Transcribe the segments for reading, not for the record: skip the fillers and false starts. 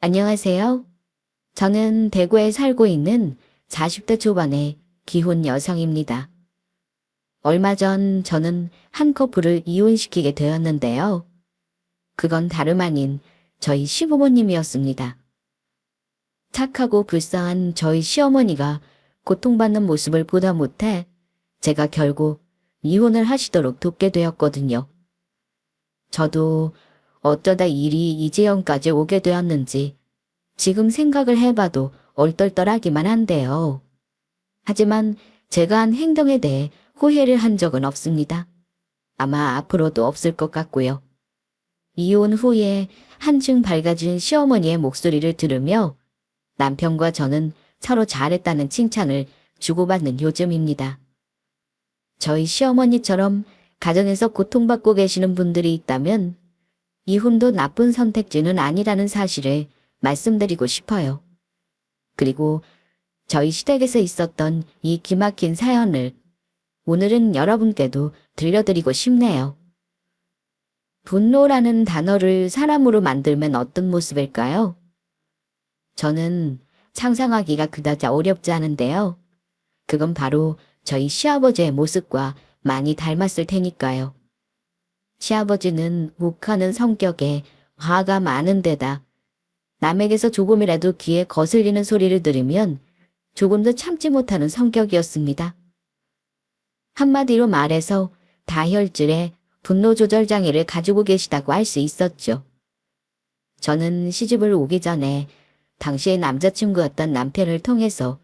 안녕하세요. 저는 대구에 살고 있는 40대 초반의 기혼 여성입니다. 얼마 전 저는 한 커플을 이혼시키게 되었는데요. 그건 다름 아닌 저희 시부모님이었습니다. 착하고 불쌍한 저희 시어머니가 고통받는 모습을 보다 못해 제가 결국 이혼을 하시도록 돕게 되었거든요. 저도 어쩌다 일이 이재현까지 오게 되었는지 지금 생각을 해봐도 얼떨떨하기만 한데요. 하지만 제가 한 행동에 대해 후회를 한 적은 없습니다. 아마 앞으로도 없을 것 같고요. 이혼 후에 한층 밝아진 시어머니의 목소리를 들으며 남편과 저는 서로 잘했다는 칭찬을 주고받는 요즘입니다. 저희 시어머니처럼 가정에서 고통받고 계시는 분들이 있다면 이혼도 나쁜 선택지는 아니라는 사실을 말씀드리고 싶어요. 그리고 저희 시댁에서 있었던 이 기막힌 사연을 오늘은 여러분께도 들려드리고 싶네요. 분노라는 단어를 사람으로 만들면 어떤 모습일까요? 저는 상상하기가 그다지 어렵지 않은데요. 그건 바로 저희 시아버지의 모습과 많이 닮았을 테니까요. 시아버지는 욱하는 성격에 화가 많은 데다 남에게서 조금이라도 귀에 거슬리는 소리를 들으면 조금도 참지 못하는 성격이었습니다. 한마디로 말해서 다혈질의 분노 조절 장애를 가지고 계시다고 할 수 있었죠. 저는 시집을 오기 전에 당시의 남자친구였던 남편을 통해서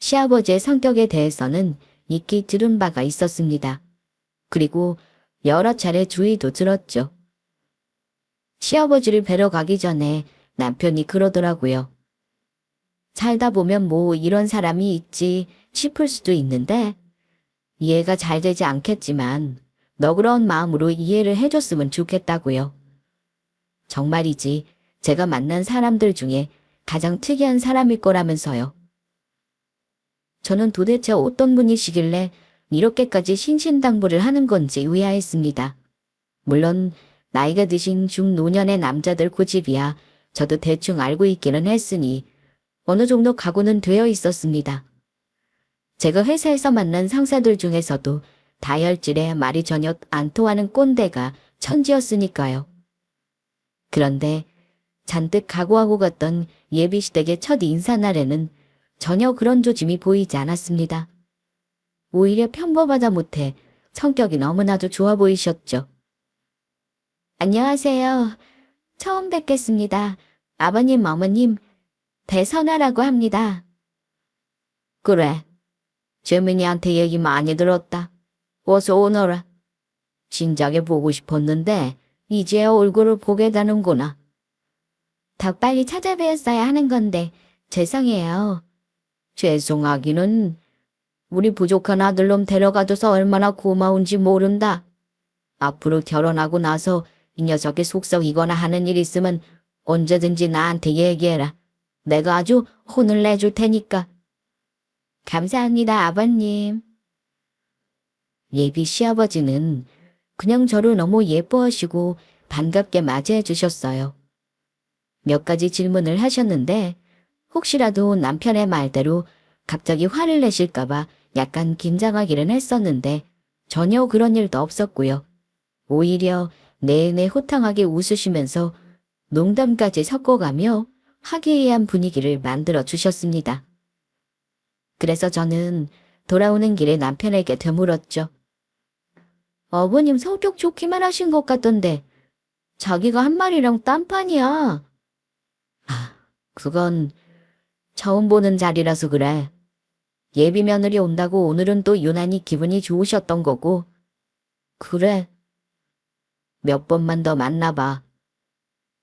시아버지의 성격에 대해서는 익히 들은 바가 있었습니다. 그리고 여러 차례 주의도 들었죠. 시아버지를 뵈러 가기 전에 남편이 그러더라고요. 살다 보면 뭐 이런 사람이 있지 싶을 수도 있는데 이해가 잘 되지 않겠지만 너그러운 마음으로 이해를 해줬으면 좋겠다고요. 정말이지 제가 만난 사람들 중에 가장 특이한 사람일 거라면서요. 저는 도대체 어떤 분이시길래 이렇게까지 신신당부를 하는 건지 의아했습니다. 물론 나이가 드신 중노년의 남자들 고집이야 저도 대충 알고 있기는 했으니 어느 정도 각오는 되어 있었습니다. 제가 회사에서 만난 상사들 중에서도 다혈질에 말이 전혀 안 통하는 꼰대가 천지였으니까요. 그런데 잔뜩 각오하고 갔던 예비시댁의 첫 인사날에는 전혀 그런 조짐이 보이지 않았습니다. 오히려 평범하다 못해 성격이 너무나도 좋아 보이셨죠. 안녕하세요. 처음 뵙겠습니다. 아버님, 어머님, 배선아라고 합니다. 그래. 재민이한테 얘기 많이 들었다. 어서 오너라. 진작에 보고 싶었는데 이제야 얼굴을 보게 되는구나. 더 빨리 찾아뵈었어야 하는 건데 죄송해요. 죄송하기는 우리 부족한 아들놈 데려가줘서 얼마나 고마운지 모른다. 앞으로 결혼하고 나서 이 녀석이 속썩이거나 하는 일 있으면 언제든지 나한테 얘기해라. 내가 아주 혼을 내줄 테니까. 감사합니다, 아버님. 예비 시아버지는 그냥 저를 너무 예뻐하시고 반갑게 맞이해 주셨어요. 몇 가지 질문을 하셨는데 혹시라도 남편의 말대로 갑자기 화를 내실까봐 약간 긴장하기는 했었는데 전혀 그런 일도 없었고요. 오히려 내내 호탕하게 웃으시면서 농담까지 섞어가며 화기애애한 분위기를 만들어 주셨습니다. 그래서 저는 돌아오는 길에 남편에게 되물었죠. 어머님 성격 좋기만 하신 것 같던데 자기가 한 말이랑 딴판이야. 그건 처음 보는 자리라서 그래. 예비 며느리 온다고 오늘은 또 유난히 기분이 좋으셨던 거고. 그래. 몇 번만 더 만나봐.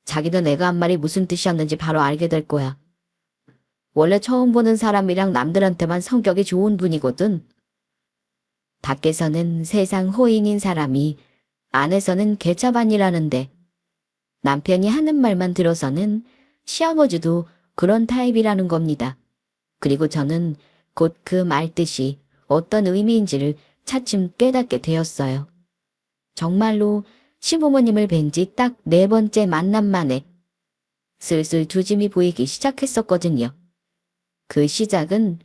자기도 내가 한 말이 무슨 뜻이었는지 바로 알게 될 거야. 원래 처음 보는 사람이랑 남들한테만 성격이 좋은 분이거든. 밖에서는 세상 호인인 사람이 안에서는 개차반이라는데 남편이 하는 말만 들어서는 시아버지도 그런 타입이라는 겁니다. 그리고 저는 곧 그 말 뜻이 어떤 의미인지를 차츰 깨닫게 되었어요. 정말로 시부모님을 뵌 지 딱 4번째 만남 만에 슬슬 조짐이 보이기 시작했었거든요. 그 시작은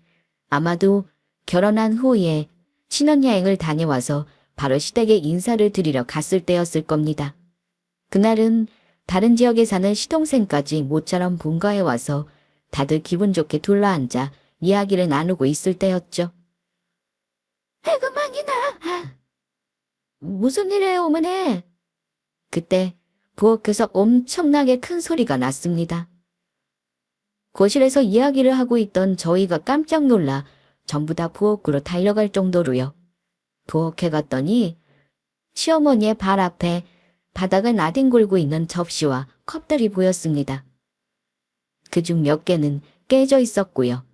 아마도 결혼한 후에 신혼여행을 다녀와서 바로 시댁에 인사를 드리러 갔을 때였을 겁니다. 그날은 다른 지역에 사는 시동생까지 모처럼 본가에 와서 다들 기분 좋게 둘러앉아 이야기를 나누고 있을 때였죠. 그만이나. 무슨 일이에요, 어머니? 그때 부엌에서 엄청나게 큰 소리가 났습니다. 거실에서 이야기를 하고 있던 저희가 깜짝 놀라 전부 다 부엌으로 달려갈 정도로요. 부엌에 갔더니 시어머니의 발 앞에 바닥을 나뒹굴고 있는 접시와 컵들이 보였습니다. 그중 몇 개는 깨져 있었고요.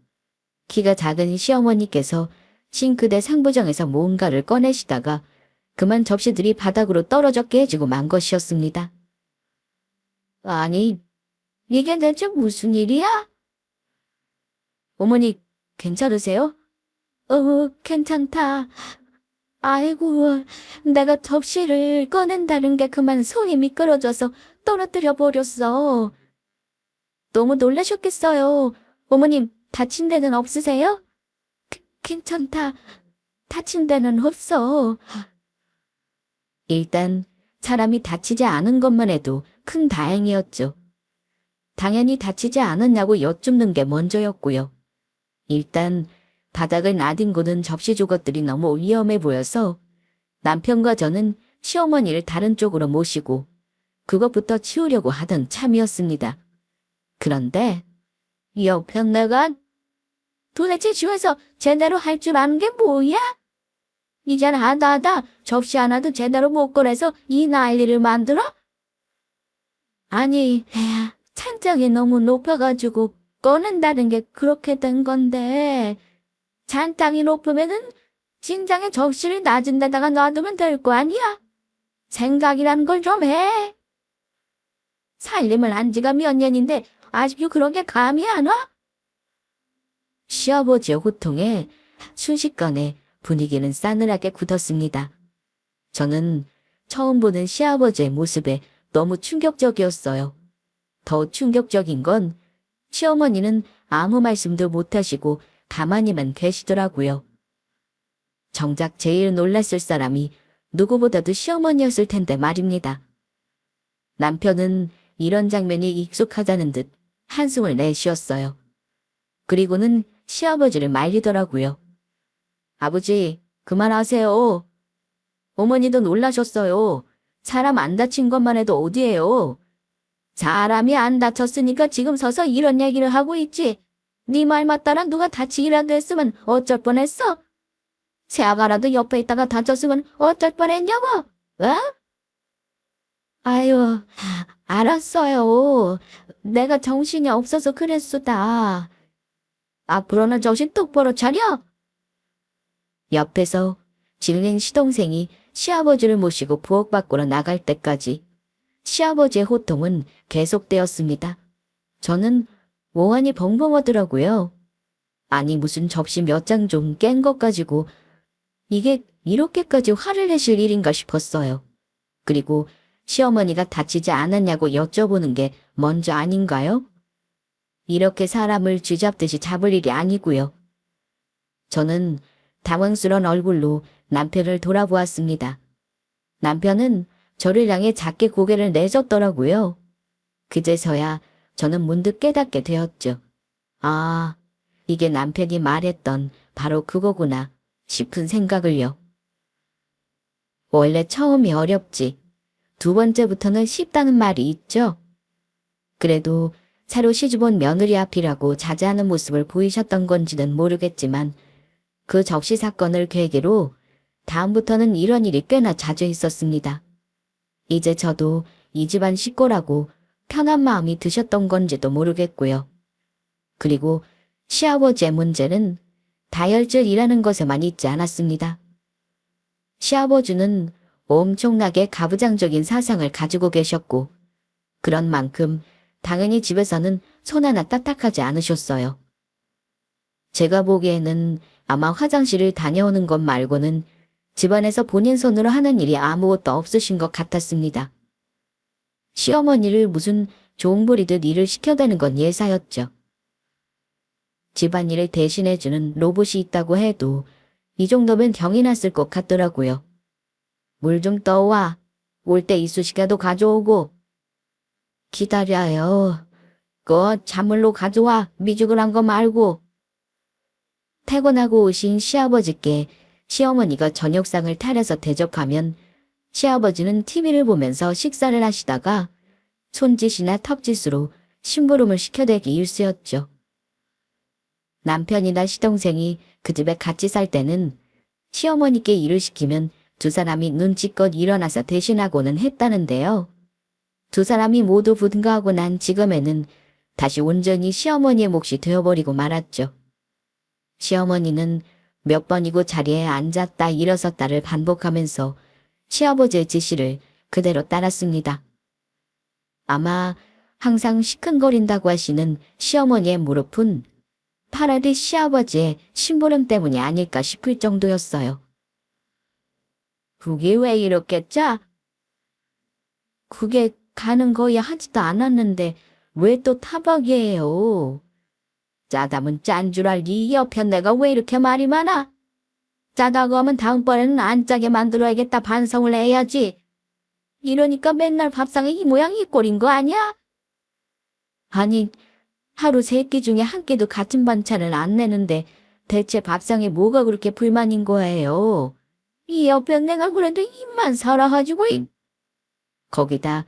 키가 작은 시어머니께서 싱크대 상부정에서 뭔가를 꺼내시다가 그만 접시들이 바닥으로 떨어져 깨지고 만 것이었습니다. 아니, 이게 대체 무슨 일이야? 어머니, 괜찮으세요? 괜찮다. 아이고, 내가 접시를 꺼낸다는 게 그만 손이 미끄러져서 떨어뜨려 버렸어. 너무 놀라셨겠어요. 어머님, 다친 데는 없으세요? 괜찮다. 다친 데는 없어. 일단 사람이 다치지 않은 것만 해도 큰 다행이었죠. 당연히 다치지 않았냐고 여쭙는 게 먼저였고요. 일단 바닥을 나뒹구는 접시 조각들이 너무 위험해 보여서 남편과 저는 시어머니를 다른 쪽으로 모시고 그것부터 치우려고 하던 참이었습니다. 그런데 옆편 내가 도대체 집에서 제대로 할 줄 아는 게 뭐야? 이젠 하다 접시 하나도 제대로 못 꺼내서 이 난리를 만들어? 아니, 찬장이 너무 높아가지고 꺼낸다는 게 그렇게 된 건데 잔땅이 높으면은 진장에 접시를 낮은 데다가 놔두면 될 거 아니야? 생각이란 걸 좀 해. 살림을 한 지가 몇 년인데 아직도 그런 게 감이 안 와? 시아버지의 호통에 순식간에 분위기는 싸늘하게 굳었습니다. 저는 처음 보는 시아버지의 모습에 너무 충격적이었어요. 더 충격적인 건 시어머니는 아무 말씀도 못하시고 가만히만 계시더라고요. 정작 제일 놀랐을 사람이 누구보다도 시어머니였을 텐데 말입니다. 남편은 이런 장면이 익숙하다는 듯 한숨을 내쉬었어요. 그리고는 시아버지를 말리더라고요. 아버지, 그만하세요. 어머니도 놀라셨어요. 사람 안 다친 것만 해도 어디예요. 사람이 안 다쳤으니까 지금 서서 이런 얘기를 하고 있지. 네 말 맞다라 누가 다치기라도 했으면 어쩔 뻔했어? 새아가라도 옆에 있다가 다쳤으면 어쩔 뻔했냐고? 어? 아유, 알았어요. 내가 정신이 없어서 그랬수다. 앞으로는 정신 똑바로 차려. 옆에서 질린 시동생이 시아버지를 모시고 부엌 밖으로 나갈 때까지 시아버지의 호통은 계속되었습니다. 저는 멍하니 벙벙하더라고요. 아니 무슨 접시 몇 장 좀 깬 것 가지고 이게 이렇게까지 화를 내실 일인가 싶었어요. 그리고 시어머니가 다치지 않았냐고 여쭤보는 게 먼저 아닌가요? 이렇게 사람을 쥐잡듯이 잡을 일이 아니고요. 저는 당황스러운 얼굴로 남편을 돌아보았습니다. 남편은 저를 향해 작게 고개를 내젓더라고요. 그제서야 저는 문득 깨닫게 되었죠. 아, 이게 남편이 말했던 바로 그거구나 싶은 생각을요. 원래 처음이 어렵지. 두 번째부터는 쉽다는 말이 있죠. 그래도 새로 시집온 며느리 앞이라고 자제하는 모습을 보이셨던 건지는 모르겠지만 그 접시 사건을 계기로 다음부터는 이런 일이 꽤나 자주 있었습니다. 이제 저도 이 집안 식구라고 편한 마음이 드셨던 건지도 모르겠고요. 그리고 시아버지의 문제는 다혈질이라는 것에만 있지 않았습니다. 시아버지는 엄청나게 가부장적인 사상을 가지고 계셨고 그런 만큼 당연히 집에서는 손 하나 까딱하지 않으셨어요. 제가 보기에는 아마 화장실을 다녀오는 것 말고는 집안에서 본인 손으로 하는 일이 아무것도 없으신 것 같았습니다. 시어머니를 무슨 종부리듯 일을 시켜대는 건 예사였죠. 집안일을 대신해주는 로봇이 있다고 해도 이 정도면 병이 났을 것 같더라고요. 물 좀 떠와. 올 때 이쑤시개도 가져오고. 기다려요. 그거 찬물로 가져와. 미죽을 한 거 말고. 퇴근하고 오신 시아버지께 시어머니가 저녁상을 차려서 대접하면 시아버지는 TV를 보면서 식사를 하시다가 손짓이나 턱짓으로 심부름을 시켜대기 일쑤였죠. 남편이나 시동생이 그 집에 같이 살 때는 시어머니께 일을 시키면 두 사람이 눈치껏 일어나서 대신하고는 했다는데요. 두 사람이 모두 분가하고 난 지금에는 다시 온전히 시어머니의 몫이 되어버리고 말았죠. 시어머니는 몇 번이고 자리에 앉았다 일어섰다를 반복하면서 시아버지의 지시를 그대로 따랐습니다. 아마 항상 시큰거린다고 하시는 시어머니의 무릎은 파라리 시아버지의 심부름 때문이 아닐까 싶을 정도였어요. 그게 왜 이렇게 짜? 그게 가는 거야 하지도 않았는데 왜 또 타박이에요? 짜다면 짠 줄 알지 옆에 내가 왜 이렇게 말이 많아? 짜다고 하면 다음번에는 안 짜게 만들어야겠다 반성을 해야지. 이러니까 맨날 밥상에 이 모양 이 꼴인 거 아니야? 아니, 하루 세 끼 중에 한 끼도 같은 반찬을 안 내는데 대체 밥상에 뭐가 그렇게 불만인 거예요? 이 옆에 내가 그래도 입만 살아가지고 거기다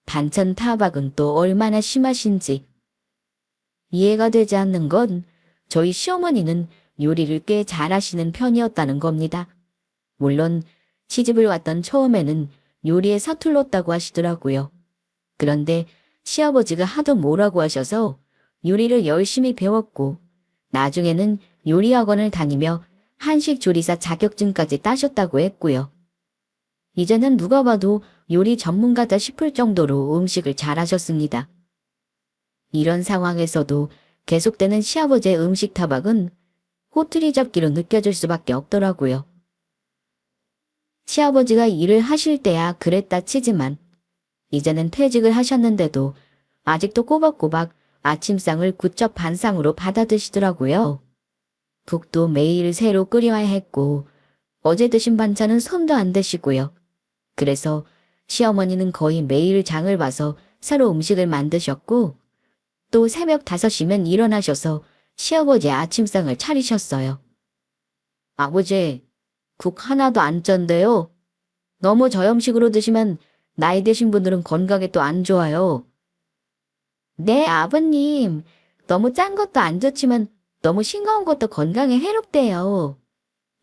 반찬 타박은 또 얼마나 심하신지. 이해가 되지 않는 건 저희 시어머니는 요리를 꽤 잘하시는 편이었다는 겁니다. 물론 시집을 왔던 처음에는 요리에 서툴렀다고 하시더라고요. 그런데 시아버지가 하도 뭐라고 하셔서 요리를 열심히 배웠고 나중에는 요리학원을 다니며 한식조리사 자격증까지 따셨다고 했고요. 이제는 누가 봐도 요리 전문가다 싶을 정도로 음식을 잘하셨습니다. 이런 상황에서도 계속되는 시아버지의 음식 타박은 호투리 잡기로 느껴질 수밖에 없더라고요. 시아버지가 일을 하실 때야 그랬다 치지만 이제는 퇴직을 하셨는데도 아직도 꼬박꼬박 아침상을 구첩 반상으로 받아 드시더라고요. 국도 매일 새로 끓여야 했고 어제 드신 반찬은 손도 안 대시고요. 그래서 시어머니는 거의 매일 장을 봐서 새로 음식을 만드셨고 또 새벽 5시면 일어나셔서 시아버지의 아침상을 차리셨어요. 아버지, 국 하나도 안 짠데요. 너무 저염식으로 드시면 나이 드신 분들은 건강에 또 안 좋아요. 네, 아버님. 너무 짠 것도 안 좋지만 너무 싱거운 것도 건강에 해롭대요.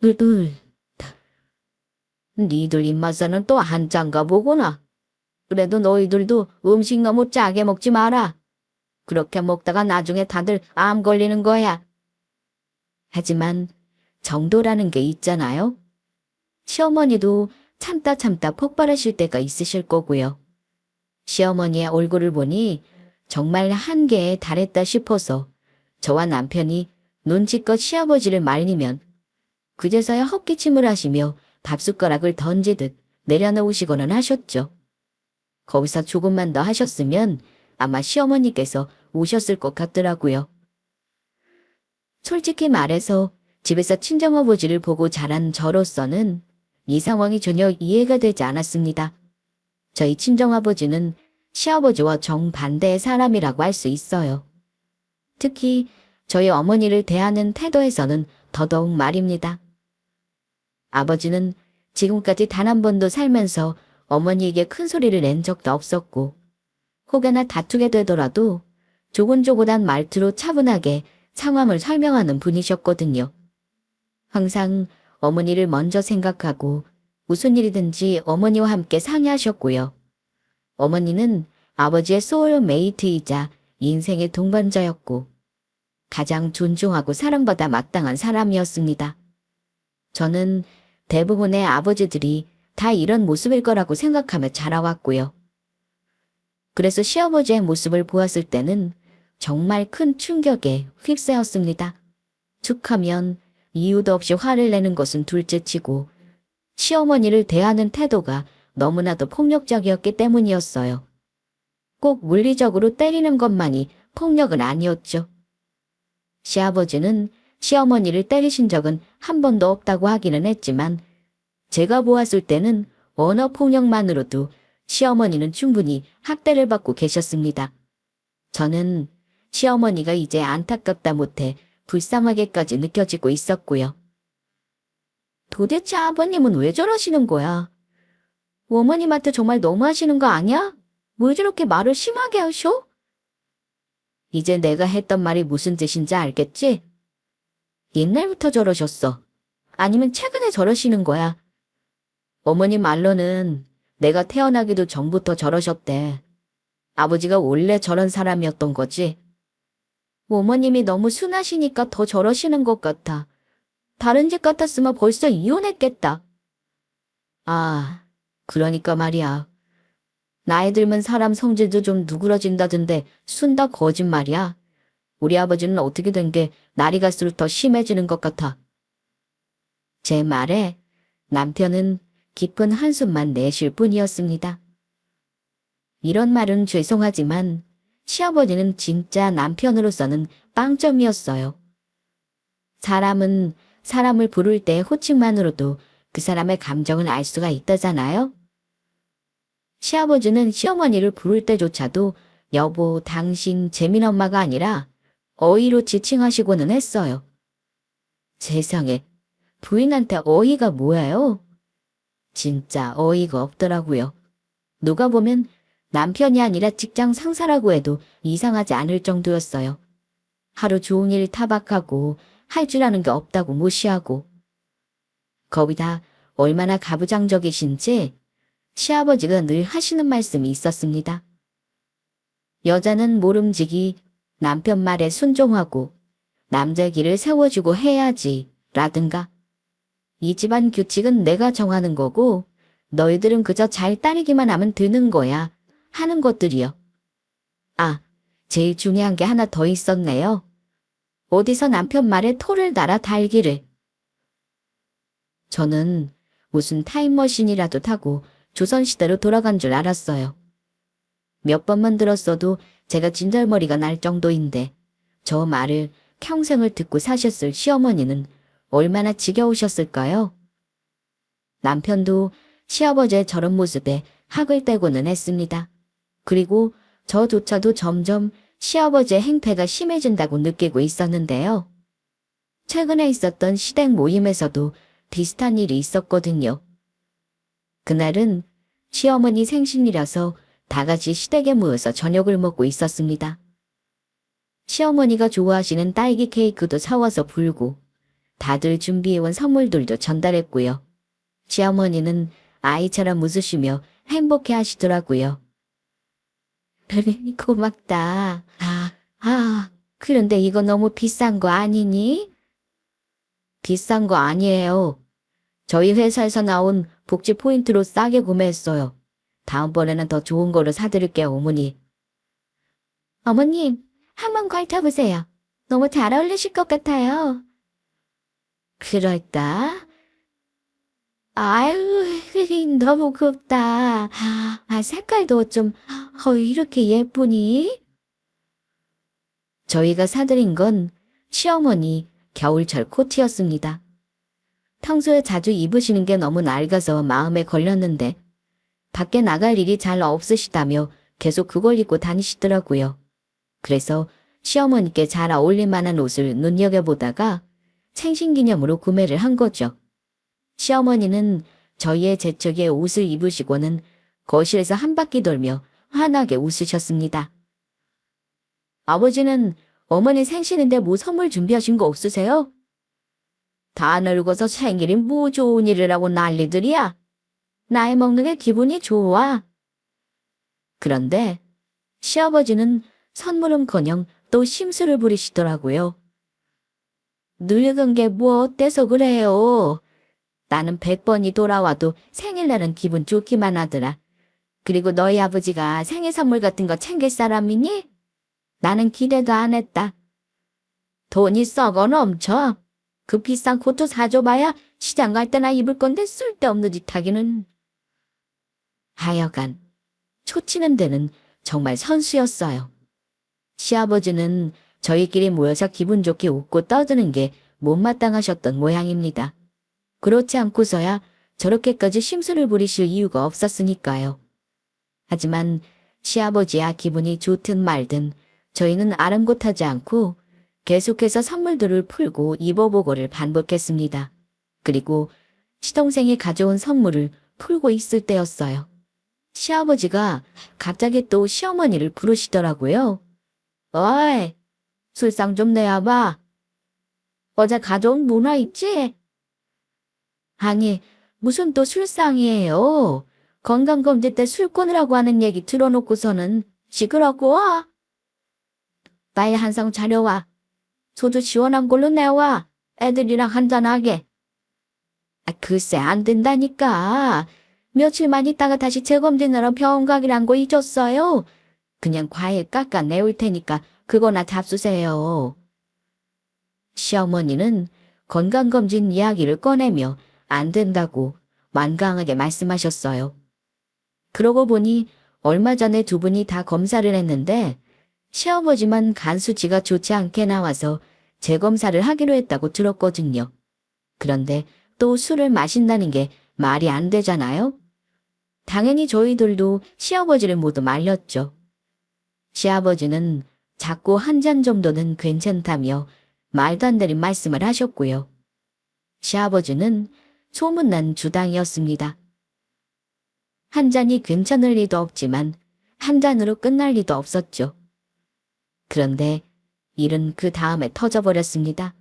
둘둘. 니들 입맛에는 또 안 짠가 보구나. 그래도 너희들도 음식 너무 짜게 먹지 마라. 그렇게 먹다가 나중에 다들 암 걸리는 거야. 하지만 정도라는 게 있잖아요. 시어머니도 참다 폭발하실 때가 있으실 거고요. 시어머니의 얼굴을 보니 정말 한계에 달했다 싶어서 저와 남편이 눈치껏 시아버지를 말리면 그제서야 헛기침을 하시며 밥숟가락을 던지듯 내려놓으시고는 하셨죠. 거기서 조금만 더 하셨으면 아마 시어머니께서 오셨을 것 같더라고요. 솔직히 말해서 집에서 친정아버지를 보고 자란 저로서는 이 상황이 전혀 이해가 되지 않았습니다. 저희 친정아버지는 시아버지와 정반대의 사람이라고 할 수 있어요. 특히 저희 어머니를 대하는 태도에서는 더더욱 말입니다. 아버지는 지금까지 단 한 번도 살면서 어머니에게 큰 소리를 낸 적도 없었고 혹여나 다투게 되더라도 조곤조곤한 말투로 차분하게 상황을 설명하는 분이셨거든요. 항상 어머니를 먼저 생각하고 무슨 일이든지 어머니와 함께 상의하셨고요. 어머니는 아버지의 소울메이트이자 인생의 동반자였고 가장 존중하고 사랑받아 마땅한 사람이었습니다. 저는 대부분의 아버지들이 다 이런 모습일 거라고 생각하며 자라왔고요. 그래서 시아버지의 모습을 보았을 때는 정말 큰 충격에 휩싸였습니다. 툭하면 이유도 없이 화를 내는 것은 둘째치고 시어머니를 대하는 태도가 너무나도 폭력적이었기 때문이었어요. 꼭 물리적으로 때리는 것만이 폭력은 아니었죠. 시아버지는 시어머니를 때리신 적은 한 번도 없다고 하기는 했지만 제가 보았을 때는 언어 폭력만으로도 시어머니는 충분히 학대를 받고 계셨습니다. 저는 시어머니가 이제 안타깝다 못해 불쌍하게까지 느껴지고 있었고요. 도대체 아버님은 왜 저러시는 거야? 어머님한테 정말 너무하시는 거 아니야? 왜 저렇게 말을 심하게 하셔? 이제 내가 했던 말이 무슨 뜻인지 알겠지? 옛날부터 저러셨어. 아니면 최근에 저러시는 거야. 어머님 말로는 내가 태어나기도 전부터 저러셨대. 아버지가 원래 저런 사람이었던 거지. 어머님이 너무 순하시니까 더 저러시는 것 같아. 다른 집 같았으면 벌써 이혼했겠다. 아, 그러니까 말이야. 나이 들면 사람 성질도 좀 누그러진다던데 순다 거짓말이야. 우리 아버지는 어떻게 된 게 날이 갈수록 더 심해지는 것 같아. 제 말에 남편은 깊은 한숨만 내쉴 뿐이었습니다. 이런 말은 죄송하지만 시아버지는 진짜 남편으로서는 빵점이었어요. 사람은 사람을 부를 때 호칭만으로도 그 사람의 감정을 알 수가 있다잖아요. 시아버지는 시어머니를 부를 때조차도 여보, 당신, 재민 엄마가 아니라 어이로 지칭하시고는 했어요. 세상에, 부인한테 어이가 뭐예요? 진짜 어이가 없더라고요. 누가 보면 남편이 아니라 직장 상사라고 해도 이상하지 않을 정도였어요. 하루 종일 타박하고 할 줄 아는 게 없다고 무시하고. 거기다 얼마나 가부장적이신지 시아버지가 늘 하시는 말씀이 있었습니다. 여자는 모름지기, 남편 말에 순종하고 남자 길을 세워주고 해야지 라든가. 이 집안 규칙은 내가 정하는 거고 너희들은 그저 잘 따르기만 하면 되는 거야 하는 것들이요. 아, 제일 중요한 게 하나 더 있었네요. 어디서 남편 말에 토를 달아 달기를. 저는 무슨 타임머신이라도 타고 조선시대로 돌아간 줄 알았어요. 몇 번만 들었어도 제가 진절머리가 날 정도인데 저 말을 평생을 듣고 사셨을 시어머니는 얼마나 지겨우셨을까요? 남편도 시아버지의 저런 모습에 학을 떼고는 했습니다. 그리고 저조차도 점점 시아버지의 행패가 심해진다고 느끼고 있었는데요. 최근에 있었던 시댁 모임에서도 비슷한 일이 있었거든요. 그날은 시어머니 생신이라서 다 같이 시댁에 모여서 저녁을 먹고 있었습니다. 시어머니가 좋아하시는 딸기 케이크도 사와서 불고 다들 준비해온 선물들도 전달했고요. 시어머니는 아이처럼 웃으시며 행복해 하시더라고요. 그래, 고맙다. 그런데 이거 너무 비싼 거 아니니? 비싼 거 아니에요. 저희 회사에서 나온 복지 포인트로 싸게 구매했어요. 다음번에는 더 좋은 거를 사드릴게요, 어머니. 어머님, 한번 걸쳐보세요. 너무 잘 어울리실 것 같아요. 그럴까? 아유, 너무 곱다. 색깔도 좀, 이렇게 예쁘니? 저희가 사드린 건 시어머니 겨울철 코트였습니다. 평소에 자주 입으시는 게 너무 낡아서 마음에 걸렸는데 밖에 나갈 일이 잘 없으시다며 계속 그걸 입고 다니시더라고요. 그래서 시어머니께 잘 어울릴 만한 옷을 눈여겨보다가 생신기념으로 구매를 한 거죠. 시어머니는 저희의 재촉에 옷을 입으시고는 거실에서 한 바퀴 돌며 환하게 웃으셨습니다. 아버지는 어머니 생신인데 뭐 선물 준비하신 거 없으세요? 다 늙어서 생일이 뭐 좋은 일이라고 난리들이야. 나이 먹는 게 기분이 좋아. 그런데 시아버지는 선물은커녕 또 심술을 부리시더라고요. 늙은 게 뭐 어때서 그래요? 나는 100번이 돌아와도 생일날은 기분 좋기만 하더라. 그리고 너희 아버지가 생일 선물 같은 거 챙길 사람이니? 나는 기대도 안 했다. 돈이 썩어 넘쳐. 그 비싼 코트 사줘봐야 시장 갈 때나 입을 건데 쓸데없는 짓 하기는. 하여간 초치는 데는 정말 선수였어요. 시아버지는 저희끼리 모여서 기분 좋게 웃고 떠드는 게 못마땅하셨던 모양입니다. 그렇지 않고서야 저렇게까지 심술을 부리실 이유가 없었으니까요. 하지만 시아버지야 기분이 좋든 말든 저희는 아랑곳하지 않고 계속해서 선물들을 풀고 입어보고를 반복했습니다. 그리고 시동생이 가져온 선물을 풀고 있을 때였어요. 시아버지가 갑자기 또 시어머니를 부르시더라고요. 어이, 술상 좀 내와봐. 어제 가져온 문화 있지? 아니, 무슨 또 술상이에요. 건강검진 때 술 끊으라고 하는 얘기 들어놓고서는 시끄럽고 와. 빨리 한 상 차려와. 소주 시원한 걸로 내와. 애들이랑 한잔하게. 글쎄 안 된다니까. 며칠만 있다가 다시 재검진하러 병원 가기란 거 잊었어요. 그냥 과일 깎아 내올 테니까 그거나 잡수세요. 시어머니는 건강검진 이야기를 꺼내며 안 된다고 완강하게 말씀하셨어요. 그러고 보니 얼마 전에 두 분이 다 검사를 했는데 시아버지만 간 수치가 좋지 않게 나와서 재검사를 하기로 했다고 들었거든요. 그런데 또 술을 마신다는 게 말이 안 되잖아요? 당연히 저희들도 시아버지를 모두 말렸죠. 시아버지는 자꾸 한 잔 정도는 괜찮다며 말도 안 되는 말씀을 하셨고요. 시아버지는 소문난 주당이었습니다. 한 잔이 괜찮을 리도 없지만 한 잔으로 끝날 리도 없었죠. 그런데 일은 그 다음에 터져버렸습니다.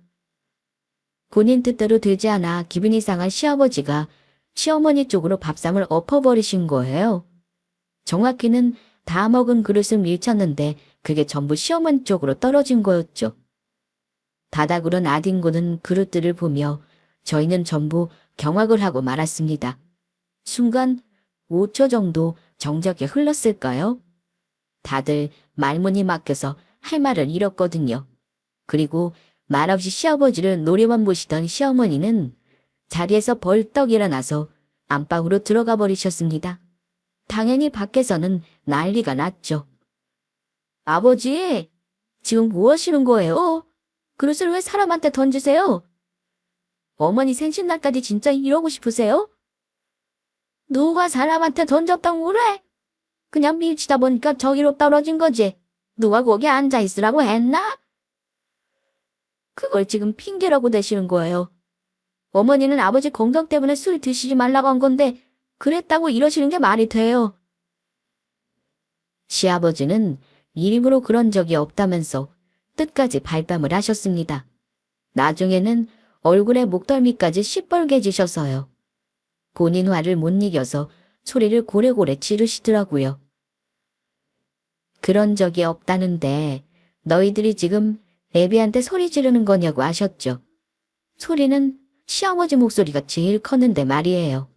본인 뜻대로 되지 않아 기분이 상한 시아버지가 시어머니 쪽으로 밥상을 엎어버리신 거예요. 정확히는 다 먹은 그릇을 밀쳤는데 그게 전부 시어머니 쪽으로 떨어진 거였죠. 다닥으로 나뒹구는 그릇들을 보며 저희는 전부 경악을 하고 말았습니다. 순간 5초 정도 정적이 흘렀을까요? 다들 말문이 막혀서 할 말을 잃었거든요. 그리고 말없이 시아버지를 노려만 보시던 시어머니는 자리에서 벌떡 일어나서 안방으로 들어가 버리셨습니다. 당연히 밖에서는 난리가 났죠. 아버지, 지금 뭐 하시는 거예요? 그릇을 왜 사람한테 던지세요? 어머니 생신날까지 진짜 이러고 싶으세요? 누가 사람한테 던졌다고 그래? 그냥 밀치다 보니까 저기로 떨어진 거지. 누가 거기 앉아 있으라고 했나? 그걸 지금 핑계라고 대시는 거예요. 어머니는 아버지 건강 때문에 술 드시지 말라고 한 건데 그랬다고 이러시는 게 말이 돼요. 시아버지는 일부러 그런 적이 없다면서 끝까지 발뺌을 하셨습니다. 나중에는 얼굴에 목덜미까지 시뻘개지셔서요. 본인 화를 못 이겨서 소리를 고래고래 지르시더라고요. 그런 적이 없다는데 너희들이 지금 애비한테 소리 지르는 거냐고 하셨죠. 소리는 시아버지 목소리가 제일 컸는데 말이에요.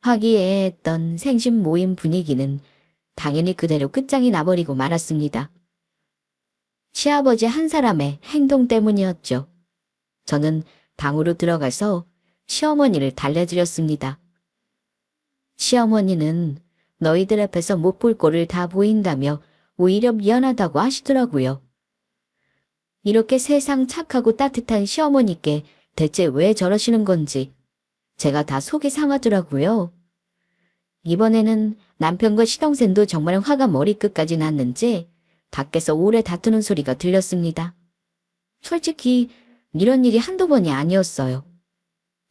화기애애했던 생신 모임 분위기는 당연히 그대로 끝장이 나버리고 말았습니다. 시아버지 한 사람의 행동 때문이었죠. 저는 방으로 들어가서 시어머니를 달래드렸습니다. 시어머니는 너희들 앞에서 못 볼 꼴을 다 보인다며 오히려 미안하다고 하시더라고요. 이렇게 세상 착하고 따뜻한 시어머니께 대체 왜 저러시는 건지 제가 다 속이 상하더라고요. 이번에는 남편과 시동생도 정말 화가 머리끝까지 났는지 밖에서 오래 다투는 소리가 들렸습니다. 솔직히 이런 일이 한두 번이 아니었어요.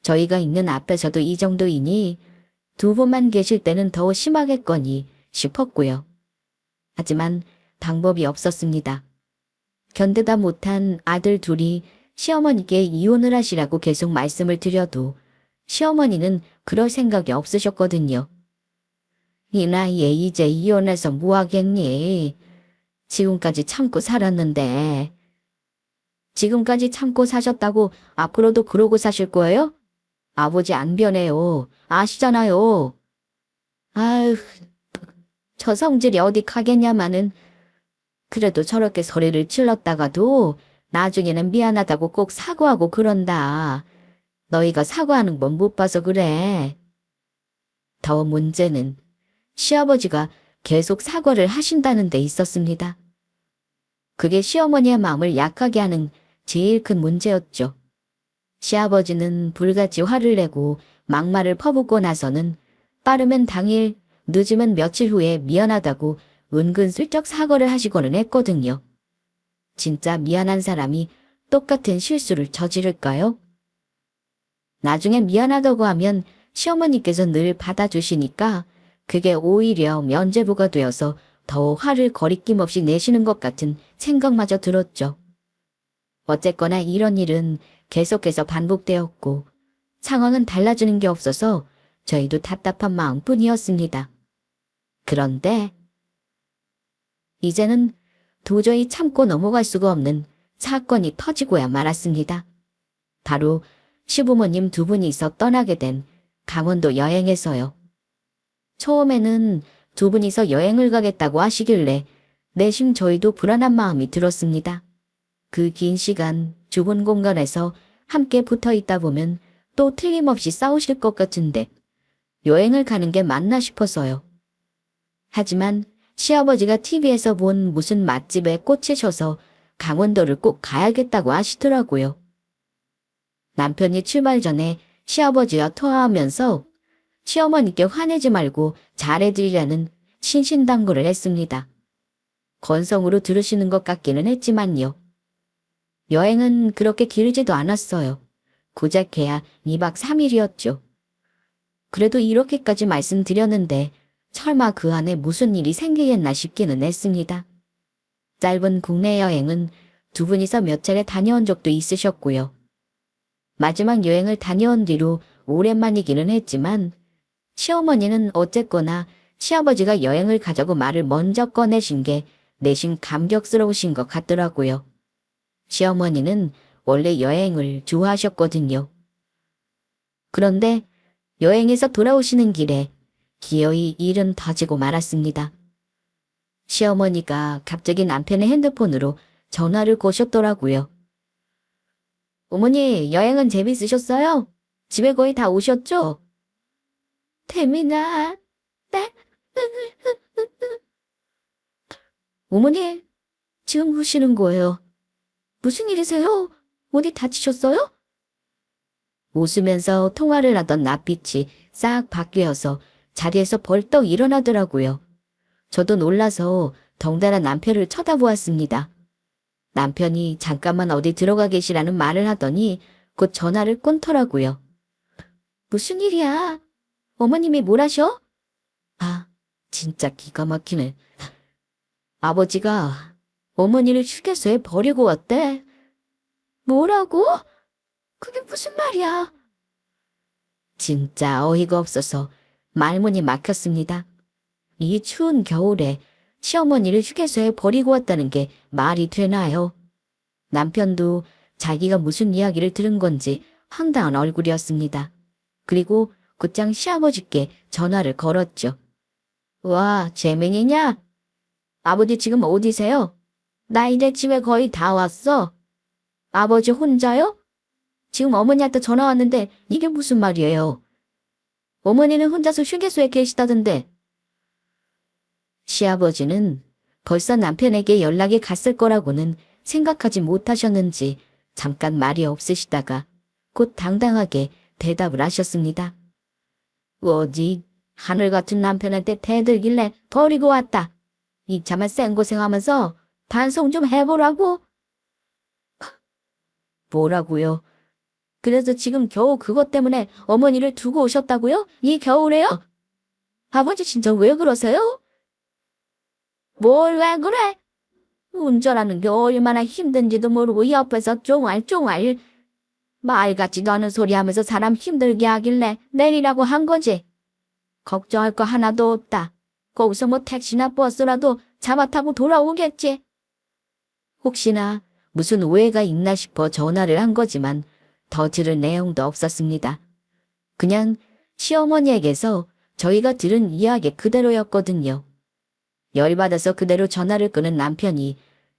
저희가 있는 앞에서도 이 정도이니 두 분만 계실 때는 더 심하겠거니 싶었고요. 하지만 방법이 없었습니다. 견디다 못한 아들 둘이 시어머니께 이혼을 하시라고 계속 말씀을 드려도 시어머니는 그럴 생각이 없으셨거든요. 이 나이에 이제 이혼해서 뭐 하겠니? 지금까지 참고 살았는데. 지금까지 참고 사셨다고 앞으로도 그러고 사실 거예요? 아버지 안 변해요. 아시잖아요. 아휴, 저 성질이 어디 가겠냐마는 그래도 저렇게 소리를 질렀다가도 나중에는 미안하다고 꼭 사과하고 그런다. 너희가 사과하는 건 못 봐서 그래. 더 문제는 시아버지가 계속 사과를 하신다는 데 있었습니다. 그게 시어머니의 마음을 약하게 하는 제일 큰 문제였죠. 시아버지는 불같이 화를 내고 막말을 퍼붓고 나서는 빠르면 당일, 늦으면 며칠 후에 미안하다고 은근슬쩍 사과를 하시고는 했거든요. 진짜 미안한 사람이 똑같은 실수를 저지를까요? 나중에 미안하다고 하면 시어머니께서 늘 받아주시니까 그게 오히려 면죄부가 되어서 더 화를 거리낌 없이 내시는 것 같은 생각마저 들었죠. 어쨌거나 이런 일은 계속해서 반복되었고 상황은 달라지는 게 없어서 저희도 답답한 마음뿐이었습니다. 그런데 이제는 도저히 참고 넘어갈 수가 없는 사건이 터지고야 말았습니다. 바로 시부모님 두 분이서 떠나게 된 강원도 여행에서요. 처음에는 두 분이서 여행을 가겠다고 하시길래 내심 저희도 불안한 마음이 들었습니다. 그 긴 시간 좁은 공간에서 함께 붙어 있다 보면 또 틀림없이 싸우실 것 같은데 여행을 가는 게 맞나 싶어서요. 하지만 시아버지가 TV에서 본 무슨 맛집에 꽂히셔서 강원도를 꼭 가야겠다고 하시더라고요. 남편이 출발 전에 시아버지와 통화하면서 시어머니께 화내지 말고 잘해드리라는 신신당부를 했습니다. 건성으로 들으시는 것 같기는 했지만요. 여행은 그렇게 길지도 않았어요. 고작 해야 2박 3일이었죠. 그래도 이렇게까지 말씀드렸는데 설마 그 안에 무슨 일이 생기겠나 싶기는 했습니다. 짧은 국내 여행은 두 분이서 몇 차례 다녀온 적도 있으셨고요. 마지막 여행을 다녀온 뒤로 오랜만이기는 했지만 시어머니는 어쨌거나 시아버지가 여행을 가자고 말을 먼저 꺼내신 게 내심 감격스러우신 것 같더라고요. 시어머니는 원래 여행을 좋아하셨거든요. 그런데 여행에서 돌아오시는 길에 기어이 일은 터지고 말았습니다. 시어머니가 갑자기 남편의 핸드폰으로 전화를 거셨더라고요. 어머니, 여행은 재밌으셨어요? 집에 거의 다 오셨죠? 태민아, 네? 어머니, 지금 우시는 거예요. 무슨 일이세요? 어디 다치셨어요? 웃으면서 통화를 하던 낯빛이 싹 바뀌어서 자리에서 벌떡 일어나더라고요. 저도 놀라서 덩달아 남편을 쳐다보았습니다. 남편이 잠깐만 어디 들어가 계시라는 말을 하더니 곧 전화를 끊더라고요. 무슨 일이야? 어머님이 뭘 하셔? 아, 진짜 기가 막히네. 아버지가 어머니를 휴게소에 버리고 왔대. 뭐라고? 그게 무슨 말이야? 진짜 어이가 없어서 말문이 막혔습니다. 이 추운 겨울에 시어머니를 휴게소에 버리고 왔다는 게 말이 되나요? 남편도 자기가 무슨 이야기를 들은 건지 황당한 얼굴이었습니다. 그리고 곧장 시아버지께 전화를 걸었죠. 와, 재민이냐? 아버지 지금 어디세요? 나 이제 집에 거의 다 왔어. 아버지 혼자요? 지금 어머니한테 전화 왔는데 이게 무슨 말이에요? 어머니는 혼자서 휴게소에 계시다던데. 시아버지는 벌써 남편에게 연락이 갔을 거라고는 생각하지 못하셨는지 잠깐 말이 없으시다가 곧 당당하게 대답을 하셨습니다. 어디 하늘 같은 남편한테 대들길래 버리고 왔다. 이참에 생고생하면서 반성 좀 해보라고. 뭐라고요? 그래서 지금 겨우 그것 때문에 어머니를 두고 오셨다고요? 이 겨울에요? 아버지 진짜 왜 그러세요? 뭘 왜 그래? 운전하는 게 얼마나 힘든지도 모르고 옆에서 쫑알쫑알 말 같지도 않은 소리 하면서 사람 힘들게 하길래 내리라고 한 거지. 걱정할 거 하나도 없다. 거기서 뭐 택시나 버스라도 잡아 타고 돌아오겠지. 혹시나 무슨 오해가 있나 싶어 전화를 한 거지만 더 들을 내용도 없었습니다. 그냥 시어머니에게서 저희가 들은 이야기 그대로였거든요. 열받아서 그대로 전화를 끄는 남편이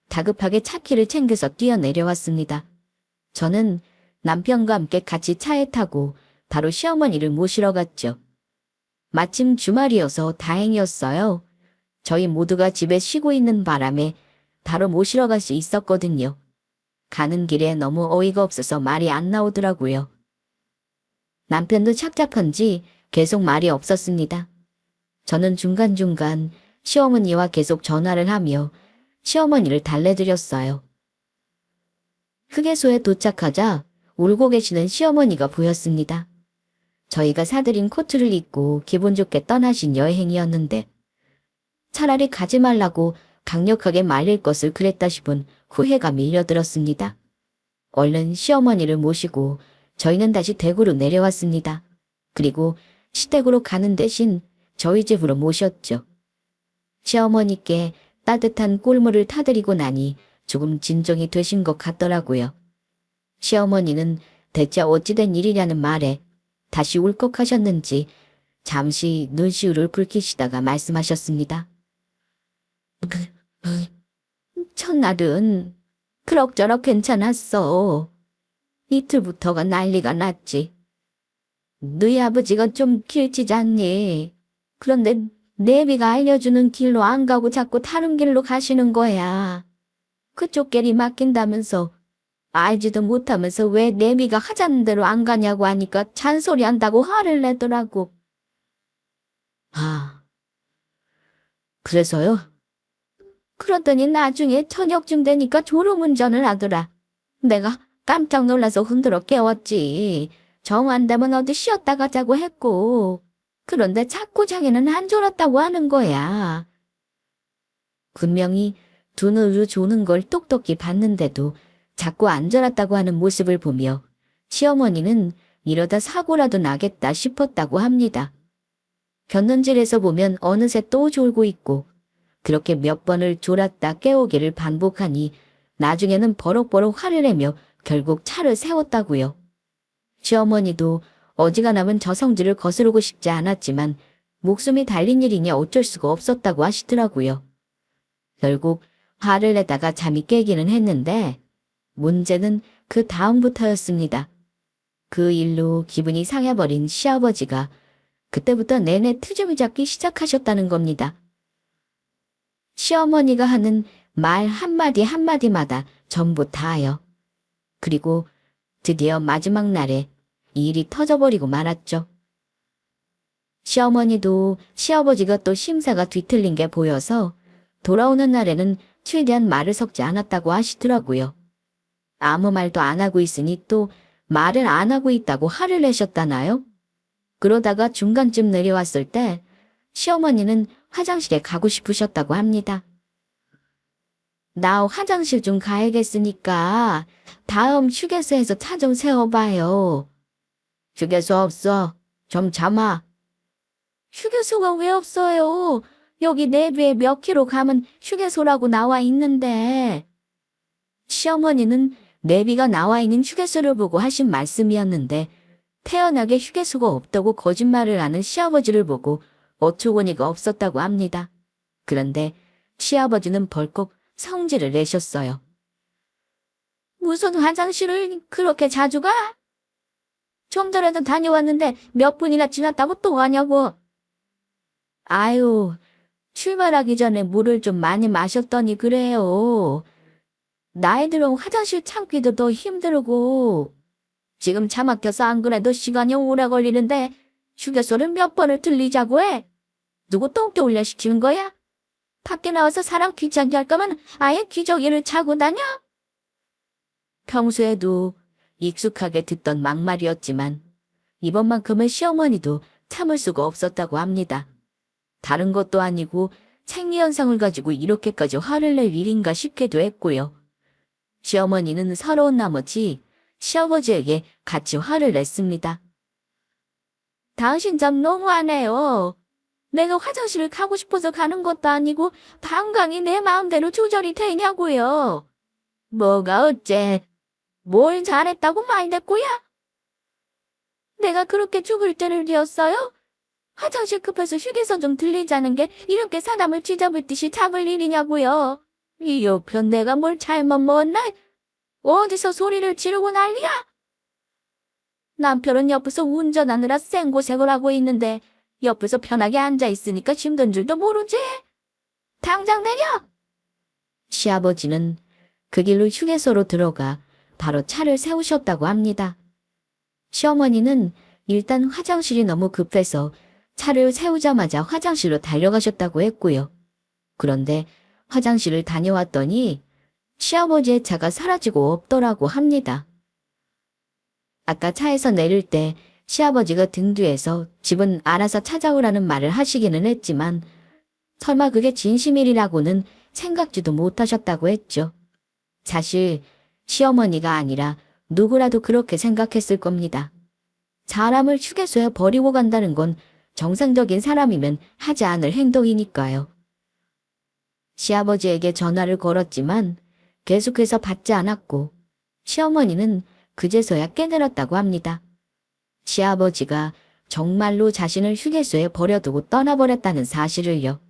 다급하게 차키를 챙겨서 뛰어내려왔습니다. 저는 남편과 함께 같이 차에 타고 바로 시어머니를 모시러 갔죠. 마침 주말이어서 다행이었어요. 저희 모두가 집에 쉬고 있는 바람에 바로 모시러 갈 수 있었거든요. 가는 길에 너무 어이가 없어서 말이 안 나오더라고요. 남편도 착잡한지 계속 말이 없었습니다. 저는 중간중간 시어머니와 계속 전화를 하며 시어머니를 달래드렸어요. 휴게소에 도착하자 울고 계시는 시어머니가 보였습니다. 저희가 사드린 코트를 입고 기분 좋게 떠나신 여행이었는데 차라리 가지 말라고 강력하게 말릴 것을 그랬다 싶은 후회가 밀려들었습니다. 얼른 시어머니를 모시고 저희는 다시 대구로 내려왔습니다. 그리고 시댁으로 가는 대신 저희 집으로 모셨죠. 시어머니께 따뜻한 꿀물을 타드리고 나니 조금 진정이 되신 것 같더라고요. 시어머니는 대체 어찌된 일이냐는 말에 다시 울컥하셨는지 잠시 눈시울을 붉히시다가 말씀하셨습니다. 첫날은 그럭저럭 괜찮았어. 이틀부터가 난리가 났지. 너희 아버지가 좀 길치잖니. 그런데 내비가 알려주는 길로 안 가고 자꾸 다른 길로 가시는 거야. 그쪽 길이 막힌다면서 알지도 못하면서 왜 내비가 하자는 대로 안 가냐고 하니까 잔소리 한다고 화를 내더라고. 아, 그래서요? 그러더니 나중에 저녁쯤 되니까 졸음운전을 하더라. 내가 깜짝 놀라서 흔들어 깨웠지. 정 안 되면 어디 쉬었다 가자고 했고. 그런데 자꾸 자기는 안 졸았다고 하는 거야. 분명히 눈으로 조는 걸 똑똑히 봤는데도 자꾸 안 졸았다고 하는 모습을 보며 시어머니는 이러다 사고라도 나겠다 싶었다고 합니다. 곁눈질해서 보면 어느새 또 졸고 있고 그렇게 몇 번을 졸았다 깨우기를 반복하니 나중에는 버럭버럭 화를 내며 결국 차를 세웠다고요. 시어머니도 어지간하면 저 성질을 거스르고 싶지 않았지만 목숨이 달린 일이니 어쩔 수가 없었다고 하시더라고요. 결국 화를 내다가 잠이 깨기는 했는데 문제는 그 다음부터였습니다. 그 일로 기분이 상해버린 시아버지가 그때부터 내내 트집을 잡기 시작하셨다는 겁니다. 시어머니가 하는 말 한마디 한마디마다 전부 다요. 그리고 드디어 마지막 날에 이 일이 터져버리고 말았죠. 시어머니도 시아버지가 또 심사가 뒤틀린 게 보여서 돌아오는 날에는 최대한 말을 섞지 않았다고 하시더라고요. 아무 말도 안 하고 있으니 또 말을 안 하고 있다고 화를 내셨다나요? 그러다가 중간쯤 내려왔을 때 시어머니는 화장실에 가고 싶으셨다고 합니다. 나 화장실 좀 가야겠으니까 다음 휴게소에서 차 좀 세워봐요. 휴게소 없어. 좀 참아. 휴게소가 왜 없어요? 여기 내비에 몇 킬로 가면 휴게소라고 나와 있는데. 시어머니는 내비가 나와 있는 휴게소를 보고 하신 말씀이었는데 태연하게 휴게소가 없다고 거짓말을 하는 시아버지를 보고 어처구니가 없었다고 합니다. 그런데 시아버지는 벌컥 성질을 내셨어요. 무슨 화장실을 그렇게 자주 가? 좀 전에도 다녀왔는데 몇 분이나 지났다고 또 가냐고. 아유, 출발하기 전에 물을 좀 많이 마셨더니 그래요. 나이 들어 화장실 참기도 더 힘들고. 지금 차 막혀서 안 그래도 시간이 오래 걸리는데 휴게소를 몇 번을 들리자고 해. 누구 똥개 올려 시키는 거야? 밖에 나와서 사람 귀찮게 할 거면 아예 기저귀를 차고 다녀? 평소에도 익숙하게 듣던 막말이었지만 이번만큼은 시어머니도 참을 수가 없었다고 합니다. 다른 것도 아니고 생리현상을 가지고 이렇게까지 화를 낼 일인가 싶기도 했고요. 시어머니는 서러운 나머지 시아버지에게 같이 화를 냈습니다. 당신 참 너무하네요. 내가 화장실을 가고 싶어서 가는 것도 아니고 방광이 내 마음대로 조절이 되냐고요. 뭐가 어째? 뭘 잘했다고 많이 됐고야? 내가 그렇게 죽을 때를 되었어요? 화장실 급해서 휴게소 좀 들리자는 게 이렇게 사람을 쥐잡을 잡을 일이냐고요. 이 옆편 내가 뭘 잘못 먹었나? 어디서 소리를 지르고 난리야? 남편은 옆에서 운전하느라 생고생을 하고 있는데 옆에서 편하게 앉아있으니까 힘든 줄도 모르지? 당장 내려! 시아버지는 그 길로 휴게소로 들어가 바로 차를 세우셨다고 합니다. 시어머니는 일단 화장실이 너무 급해서 차를 세우자마자 화장실로 달려가셨다고 했고요. 그런데 화장실을 다녀왔더니 시아버지의 차가 사라지고 없더라고 합니다. 아까 차에서 내릴 때 시아버지가 등 뒤에서 집은 알아서 찾아오라는 말을 하시기는 했지만 설마 그게 진심이라고는 생각지도 못하셨다고 했죠. 사실 시어머니가 아니라 누구라도 그렇게 생각했을 겁니다. 사람을 휴게소에 버리고 간다는 건 정상적인 사람이면 하지 않을 행동이니까요. 시아버지에게 전화를 걸었지만 계속해서 받지 않았고 시어머니는 그제서야 깨달았다고 합니다. 시아버지가 정말로 자신을 휴게소에 버려두고 떠나버렸다는 사실을요.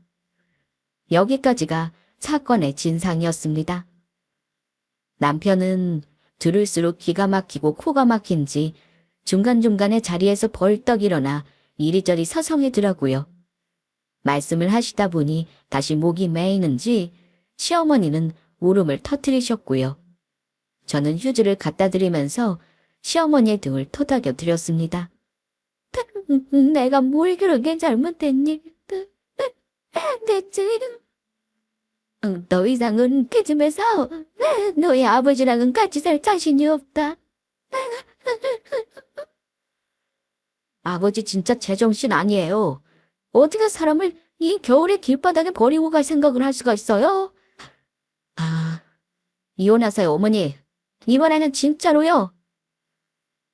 여기까지가 사건의 진상이었습니다. 남편은 들을수록 기가 막히고 코가 막힌지 중간중간에 자리에서 벌떡 일어나 이리저리 서성이더라고요. 말씀을 하시다 보니 다시 목이 메이는지 시어머니는 울음을 터뜨리셨고요. 저는 휴지를 갖다 드리면서 시어머니의 등을 토닥여 드렸습니다. 내가 뭘 그렇게 잘못했니? 대체 더 이상은 그 집에서 너희 아버지랑은 같이 살 자신이 없다. 아버지 진짜 제정신 아니에요. 어떻게 사람을 이 겨울에 길바닥에 버리고 갈 생각을 할 수가 있어요? 이혼하세요, 어머니. 이번에는 진짜로요.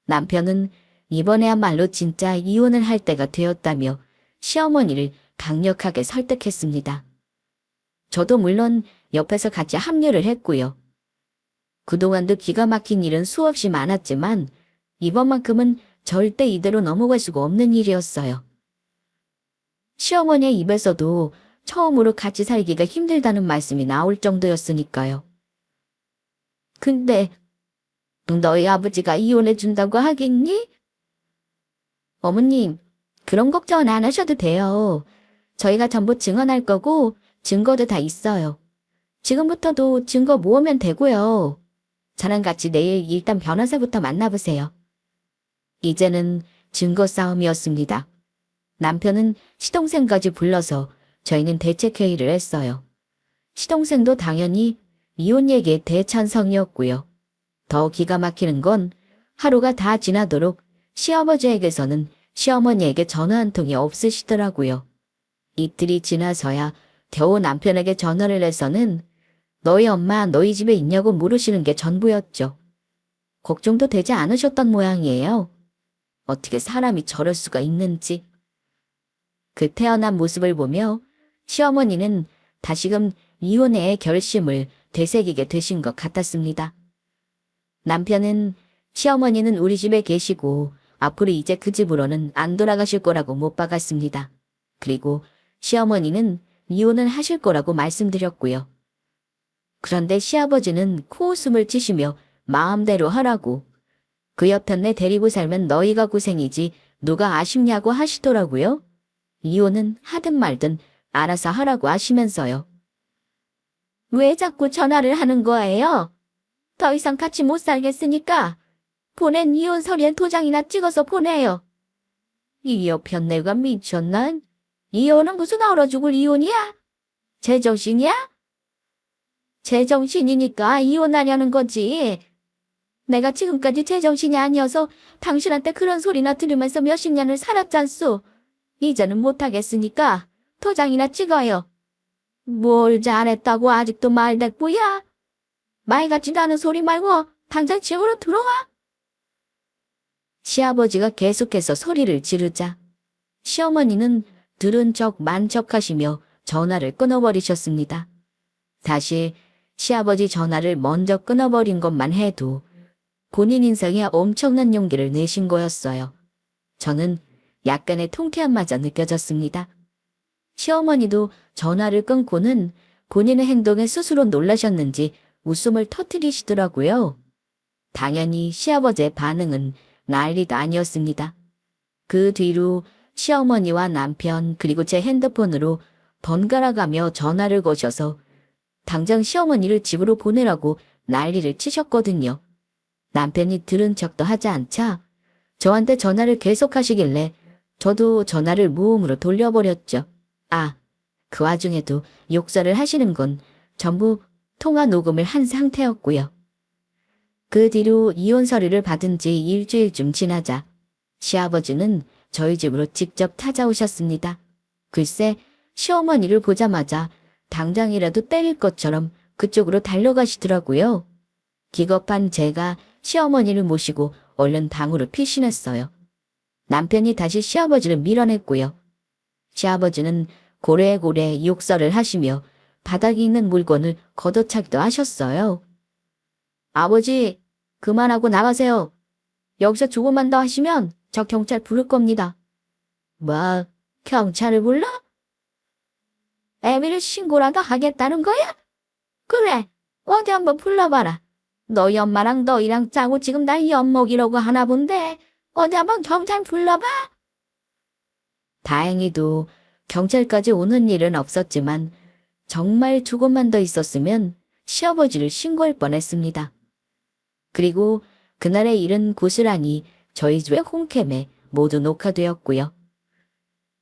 남편은 이번에야말로 진짜 이혼을 할 때가 되었다며 시어머니를 강력하게 설득했습니다. 저도 물론 옆에서 같이 합류를 했고요. 그동안도 기가 막힌 일은 수없이 많았지만 이번만큼은 절대 이대로 넘어갈 수가 없는 일이었어요. 시어머니의 입에서도 처음으로 같이 살기가 힘들다는 말씀이 나올 정도였으니까요. 근데 너희 아버지가 이혼해 준다고 하겠니? 어머님, 그런 걱정은 안 하셔도 돼요. 저희가 전부 증언할 거고 증거도 다 있어요. 지금부터도 증거 모으면 되고요. 저랑 같이 내일 일단 변호사부터 만나보세요. 이제는 증거 싸움이었습니다. 남편은 시동생까지 불러서 저희는 대책회의를 했어요. 시동생도 당연히 이혼 얘기에 대찬성이었고요. 더 기가 막히는 건 하루가 다 지나도록 시아버지에게서는 시어머니에게 전화 한 통이 없으시더라고요. 이틀이 지나서야 겨우 남편에게 전화를 해서는 너희 엄마 너희 집에 있냐고 물으시는 게 전부였죠. 걱정도 되지 않으셨던 모양이에요. 어떻게 사람이 저럴 수가 있는지. 그 태어난 모습을 보며 시어머니는 다시금 이혼의 결심을 되새기게 되신 것 같았습니다. 남편은 시어머니는 우리 집에 계시고 앞으로 이제 그 집으로는 안 돌아가실 거라고 못 박았습니다. 그리고 시어머니는 이혼을 하실 거라고 말씀드렸고요. 그런데 시아버지는 코웃음을 치시며 마음대로 하라고. 그 옆편네 데리고 살면 너희가 고생이지 누가 아쉽냐고 하시더라고요. 이혼은 하든 말든 알아서 하라고 하시면서요. 왜 자꾸 전화를 하는 거예요? 더 이상 같이 못 살겠으니까 보낸 이혼 서류엔 도장이나 찍어서 보내요. 이 옆편네가 미쳤나? 이혼은 무슨 얼어 죽을 이혼이야? 제정신이야? 제정신이니까 이혼하려는 거지. 내가 지금까지 제정신이 아니어서 당신한테 그런 소리나 들으면서 몇십 년을 살았잖소. 이제는 못하겠으니까 도장이나 찍어요. 뭘 잘했다고 아직도 말대꾸야? 말 같지도 않은 소리 말고 당장 집으로 들어와. 시아버지가 계속해서 소리를 지르자 시어머니는 들은 척 만척하시며 전화를 끊어버리셨습니다. 사실 시아버지 전화를 먼저 끊어버린 것만 해도 본인 인생에 엄청난 용기를 내신 거였어요. 저는 약간의 통쾌함마저 느껴졌습니다. 시어머니도 전화를 끊고는 본인의 행동에 스스로 놀라셨는지 웃음을 터뜨리시더라고요. 당연히 시아버지의 반응은 난리도 아니었습니다. 그 뒤로 시어머니와 남편 그리고 제 핸드폰으로 번갈아가며 전화를 거셔서 당장 시어머니를 집으로 보내라고 난리를 치셨거든요. 남편이 들은 척도 하지 않자 저한테 전화를 계속하시길래 저도 전화를 무음으로 돌려버렸죠. 아, 그 와중에도 욕설을 하시는 건 전부 통화 녹음을 한 상태였고요. 그 뒤로 이혼 서류를 받은 지 일주일쯤 지나자 시아버지는 저희 집으로 직접 찾아오셨습니다. 글쎄, 시어머니를 보자마자 당장이라도 때릴 것처럼 그쪽으로 달려가시더라고요. 기겁한 제가 시어머니를 모시고 얼른 방으로 피신했어요. 남편이 다시 시아버지를 밀어냈고요. 시아버지는 고래고래 욕설을 하시며 바닥에 있는 물건을 걷어차기도 하셨어요. 아버지, 그만하고 나가세요. 여기서 조금만 더 하시면 저 경찰 부를 겁니다. 뭐, 경찰을 불러? 애비를 신고라도 하겠다는 거야? 그래, 어디 한번 불러봐라. 너희 엄마랑 너희랑 짜고 지금 날 엿먹이려고 하나 본데 어디 한번 경찰 불러봐. 다행히도 경찰까지 오는 일은 없었지만 정말 조금만 더 있었으면 시아버지를 신고할 뻔했습니다. 그리고 그날의 일은 고스란히 저희 집의 홈캠에 모두 녹화되었고요.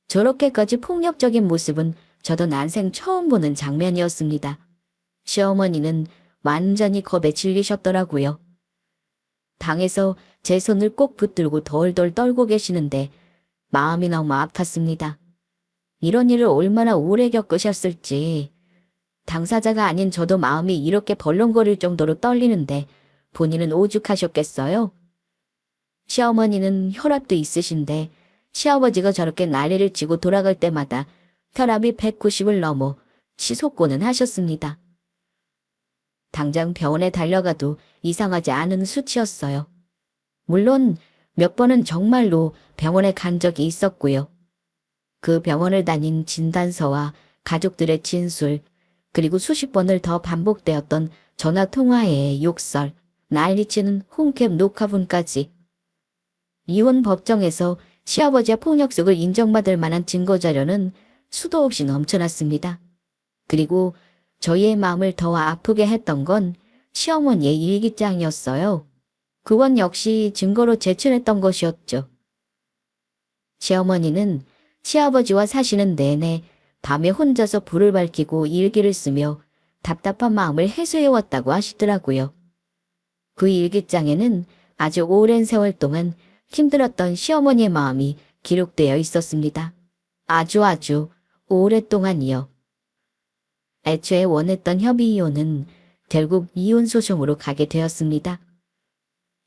저렇게까지 폭력적인 모습은 저도 난생 처음 보는 장면이었습니다. 시어머니는 완전히 겁에 질리셨더라고요. 방에서 제 손을 꼭 붙들고 덜덜 떨고 계시는데 마음이 너무 아팠습니다. 이런 일을 얼마나 오래 겪으셨을지. 당사자가 아닌 저도 마음이 이렇게 벌렁거릴 정도로 떨리는데 본인은 오죽하셨겠어요? 시어머니는 혈압도 있으신데 시아버지가 저렇게 난리를 치고 돌아갈 때마다 혈압이 190을 넘어 치솟고는 하셨습니다. 당장 병원에 달려가도 이상하지 않은 수치였어요. 물론 몇 번은 정말로 병원에 간 적이 있었고요. 그 병원을 다닌 진단서와 가족들의 진술, 그리고 수십 번을 더 반복되었던 전화통화의 욕설, 난리치는 홈캠 녹화분까지. 이혼 법정에서 시아버지의 폭력속을 인정받을 만한 증거자료는 수도 없이 넘쳐났습니다. 그리고 저희의 마음을 더 아프게 했던 건 시어머니의 일기장이었어요. 그건 역시 증거로 제출했던 것이었죠. 시어머니는 시아버지와 사시는 내내 밤에 혼자서 불을 밝히고 일기를 쓰며 답답한 마음을 해소해왔다고 하시더라고요. 그 일기장에는 아주 오랜 세월 동안 힘들었던 시어머니의 마음이 기록되어 있었습니다. 아주 오랫동안이요. 애초에 원했던 협의 이혼은 결국 이혼 소송으로 가게 되었습니다.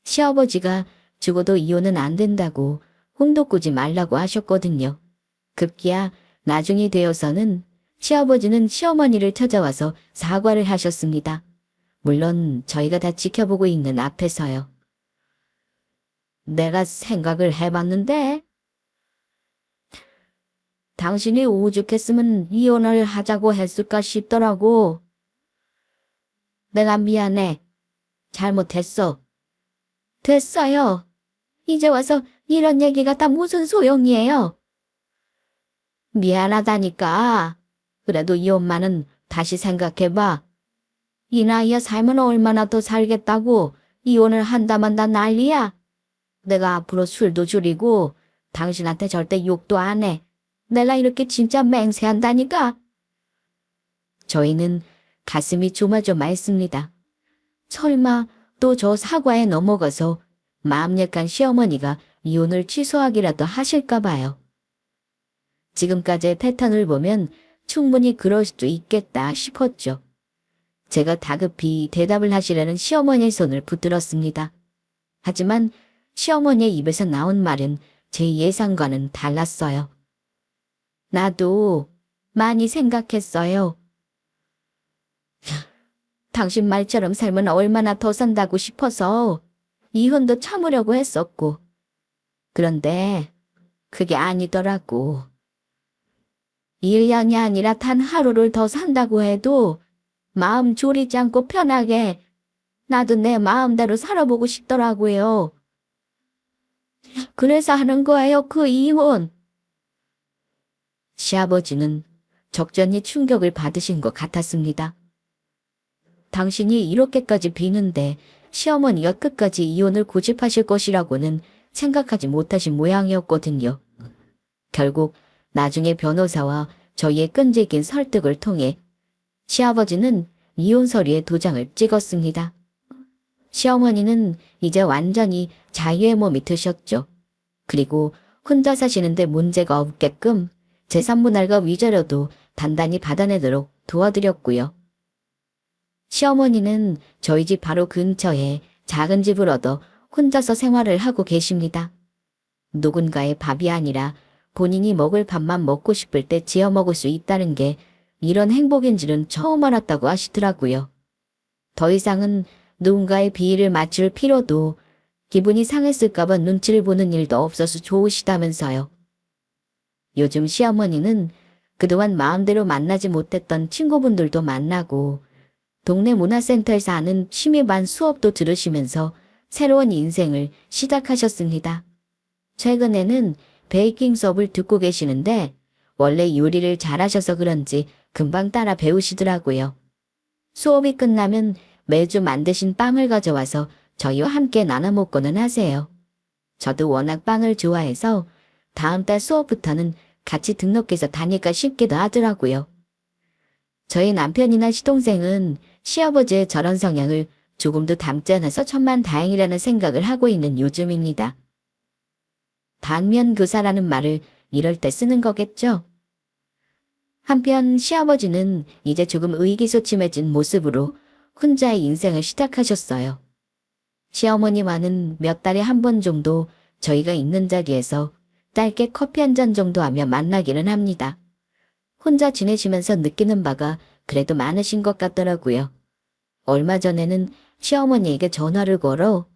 시아버지가 죽어도 이혼은 안 된다고 홍도 꾸지 말라고 하셨거든요. 급기야 나중이 되어서는 시아버지는 시어머니를 찾아와서 사과를 하셨습니다. 물론 저희가 다 지켜보고 있는 앞에서요. 내가 생각을 해봤는데 당신이 오죽했으면 이혼을 하자고 했을까 싶더라고. 내가 미안해. 잘못했어. 됐어요. 이제 와서 이런 얘기가 다 무슨 소용이에요. 미안하다니까. 그래도 이 엄마는 다시 생각해봐. 이 나이에 살면 얼마나 더 살겠다고 이혼을 한다만다 난리야. 내가 앞으로 술도 줄이고 당신한테 절대 욕도 안 해. 내가 이렇게 진짜 맹세한다니까. 저희는 가슴이 조마조마했습니다. 설마 또 저 사과에 넘어가서 마음 약한 시어머니가 이혼을 취소하기라도 하실까 봐요. 지금까지의 패턴을 보면 충분히 그럴 수도 있겠다 싶었죠. 제가 다급히 대답을 하시려는 시어머니의 손을 붙들었습니다. 하지만 시어머니의 입에서 나온 말은 제 예상과는 달랐어요. 나도 많이 생각했어요. 당신 말처럼 살면 얼마나 더 산다고 싶어서 이혼도 참으려고 했었고. 그런데 그게 아니더라고. 1년이 아니라 단 하루를 더 산다고 해도 마음 졸이지 않고 편하게 나도 내 마음대로 살아보고 싶더라고요. 그래서 하는 거예요, 그 이혼. 시아버지는 적잖이 충격을 받으신 것 같았습니다. 당신이 이렇게까지 비는데 시어머니가 끝까지 이혼을 고집하실 것이라고는 생각하지 못하신 모양이었거든요. 결국 나중에 변호사와 저희의 끈질긴 설득을 통해 시아버지는 이혼 서류에 도장을 찍었습니다. 시어머니는 이제 완전히 자유의 몸이 되셨죠. 그리고 혼자 사시는데 문제가 없게끔 재산 분할과 위자료도 단단히 받아내도록 도와드렸고요. 시어머니는 저희 집 바로 근처에 작은 집을 얻어 혼자서 생활을 하고 계십니다. 누군가의 밥이 아니라 본인이 먹을 밥만 먹고 싶을 때 지어 먹을 수 있다는 게 이런 행복인지는 처음 알았다고 하시더라고요. 더 이상은 누군가의 비위를 맞출 필요도 기분이 상했을까봐 눈치를 보는 일도 없어서 좋으시다면서요. 요즘 시어머니는 그동안 마음대로 만나지 못했던 친구분들도 만나고 동네 문화센터에서 하는 취미반 수업도 들으시면서 새로운 인생을 시작하셨습니다. 최근에는 베이킹 수업을 듣고 계시는데 원래 요리를 잘하셔서 그런지 금방 따라 배우시더라고요. 수업이 끝나면 매주 만드신 빵을 가져와서 저희와 함께 나눠 먹고는 하세요. 저도 워낙 빵을 좋아해서 다음 달 수업부터는 같이 등록해서 다닐까 싶기도 하더라고요. 저희 남편이나 시동생은 시아버지의 저런 성향을 조금도 닮지 않아서 천만다행이라는 생각을 하고 있는 요즘입니다. 반면교사라는 말을 이럴 때 쓰는 거겠죠? 한편 시아버지는 이제 조금 의기소침해진 모습으로 혼자의 인생을 시작하셨어요. 시어머니와는 몇 달에 한 번 정도 저희가 있는 자리에서 짧게 커피 한 잔 정도 하며 만나기는 합니다. 혼자 지내시면서 느끼는 바가 그래도 많으신 것 같더라고요. 얼마 전에는 시어머니에게 전화를 걸어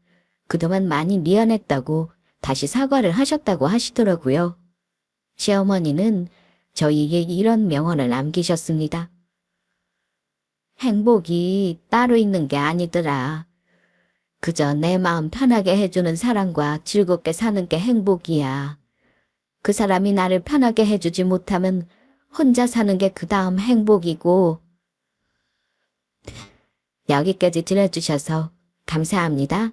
그동안 많이 미안했다고 다시 사과를 하셨다고 하시더라고요. 시어머니는 저희에게 이런 명언을 남기셨습니다. 행복이 따로 있는 게 아니더라. 그저 내 마음 편하게 해주는 사람과 즐겁게 사는 게 행복이야. 그 사람이 나를 편하게 해주지 못하면 혼자 사는 게 그 다음 행복이고. 여기까지 들어주셔서 감사합니다.